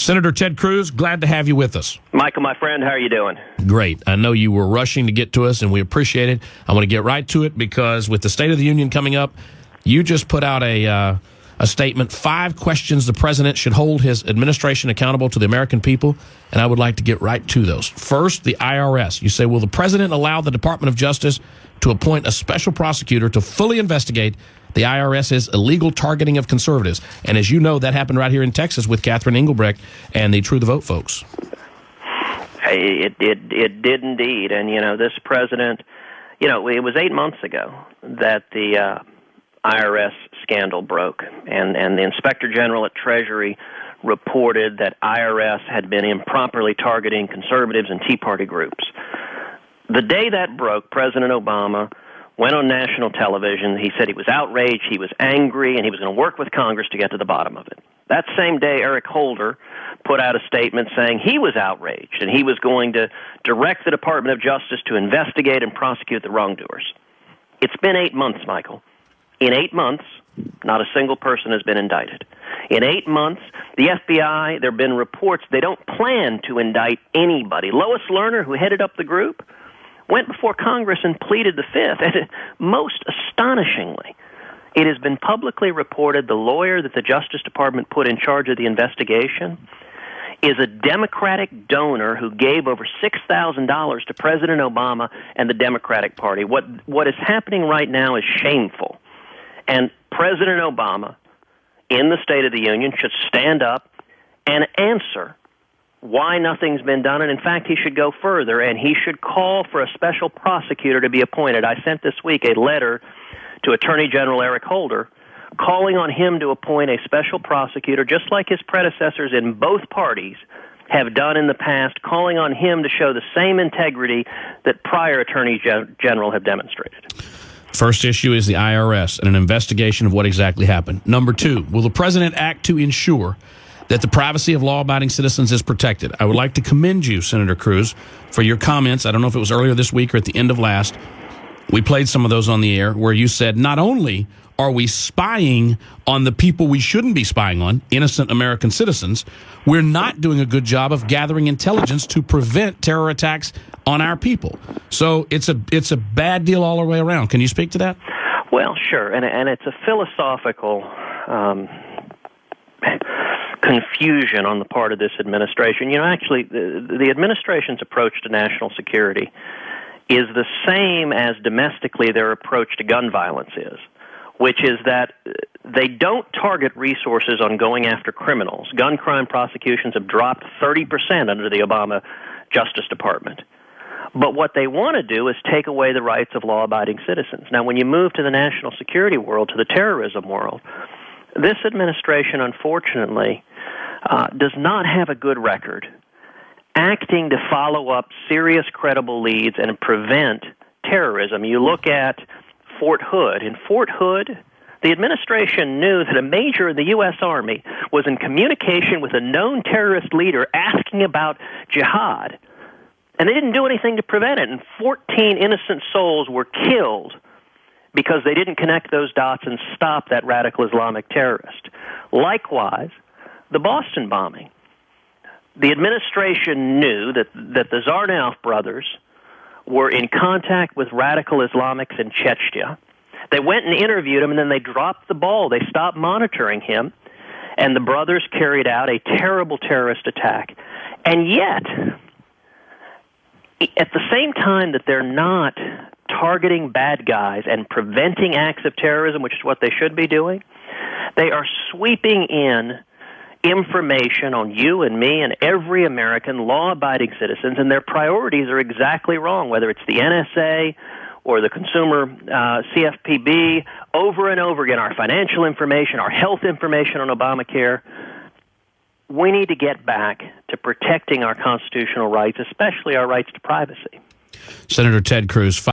Senator Ted Cruz, glad to have you with us. Michael, my friend, how are you doing? Great. I know you were rushing to get to us, and we appreciate it. I want to get right to it because with the State of the Union coming up, you just put out a statement, 5 questions the president should hold his administration accountable to the American people, and I would like to get right to those. First, the IRS. You say, will the president allow the Department of Justice to appoint a special prosecutor to fully investigate the IRS's illegal targeting of conservatives? And as you know, that happened right here in Texas with Catherine Engelbrecht and the True the Vote folks. It did indeed. And, this president, it was 8 months ago that the IRS scandal broke. And the Inspector General at Treasury reported that IRS had been improperly targeting conservatives and Tea Party groups. The day that broke, President Obama went on national television. He said he was outraged, he was angry, and he was going to work with Congress to get to the bottom of it. That same day, Eric Holder put out a statement saying he was outraged and he was going to direct the Department of Justice to investigate and prosecute the wrongdoers. It's been 8 months, Michael. In 8 months, not a single person has been indicted. In 8 months, the FBI, there have been reports they don't plan to indict anybody. Lois Lerner, who headed up the group, went before Congress and pleaded the Fifth. And most astonishingly, it has been publicly reported the lawyer that the Justice Department put in charge of the investigation is a Democratic donor who gave over $6,000 to President Obama and the Democratic Party. What is happening right now is shameful. And President Obama, in the State of the Union, should stand up and answer why nothing's been done. And in fact, he should go further, and he should call for a special prosecutor to be appointed. I sent this week a letter to Attorney General Eric Holder calling on him to appoint a special prosecutor, just like his predecessors in both parties have done in the past, calling on him to show the same integrity that prior Attorney General have demonstrated. First issue is the IRS and an investigation of what exactly happened. Number 2, will the president act to ensure that the privacy of law-abiding citizens is protected? I would like to commend you, Senator Cruz, for your comments. I don't know if it was earlier this week or at the end of last. We played some of those on the air where you said not only are we spying on the people we shouldn't be spying on, innocent American citizens, we're not doing a good job of gathering intelligence to prevent terror attacks on our people. So it's a bad deal all the way around. Can you speak to that? Well, sure, and it's a philosophical confusion on the part of this administration. Actually, the administration's approach to national security is the same as domestically their approach to gun violence is, which is that they don't target resources on going after criminals. Gun crime prosecutions have dropped 30% under the Obama Justice Department. But what they want to do is take away the rights of law-abiding citizens. Now, when you move to the national security world, to the terrorism world, this administration, unfortunately, does not have a good record acting to follow up serious, credible leads and prevent terrorism. You look at Fort Hood. In Fort Hood, the administration knew that a major in the U.S. Army was in communication with a known terrorist leader asking about jihad. And they didn't do anything to prevent it. And 14 innocent souls were killed because they didn't connect those dots and stop that radical Islamic terrorist. Likewise, the Boston bombing. The administration knew that the Tsarnaev brothers were in contact with radical Islamics in Chechnya. They went and interviewed him, and then they dropped the ball. They stopped monitoring him, and the brothers carried out a terrible terrorist attack. And yet, at the same time that they're not targeting bad guys and preventing acts of terrorism, which is what they should be doing, they are sweeping in information on you and me and every American law-abiding citizens, and their priorities are exactly wrong, whether it's the NSA or the consumer CFPB, over and over again, our financial information, our health information on Obamacare. We need to get back to protecting our constitutional rights, especially our rights to privacy. Senator Ted Cruz.